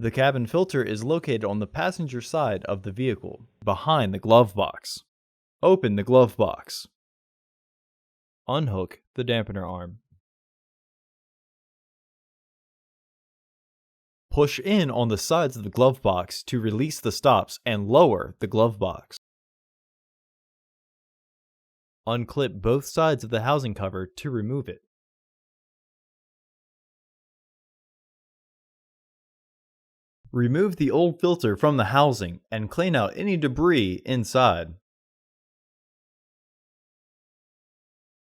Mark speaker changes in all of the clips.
Speaker 1: The cabin filter is located on the passenger side of the vehicle, behind the glove box. Open the glove box. Unhook the dampener arm. Push in on the sides of the glove box to release the stops and lower the glove box. Unclip both sides of the housing cover to remove it. Remove the old filter from the housing and clean out any debris inside.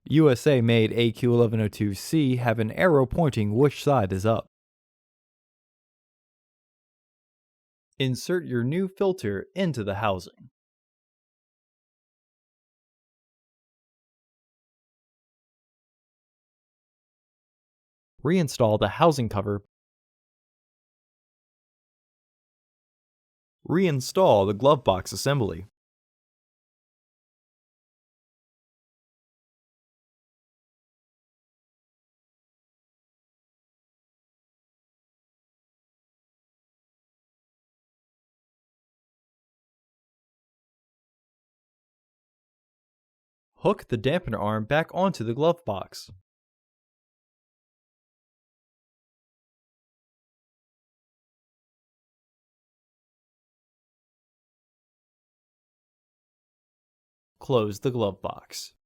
Speaker 1: USA-made AQ1102C have an arrow pointing which side is up. Insert your new filter into the housing. Reinstall the housing cover. Reinstall the glove box assembly. Hook the dampener arm back onto the glove box. Close the glove box.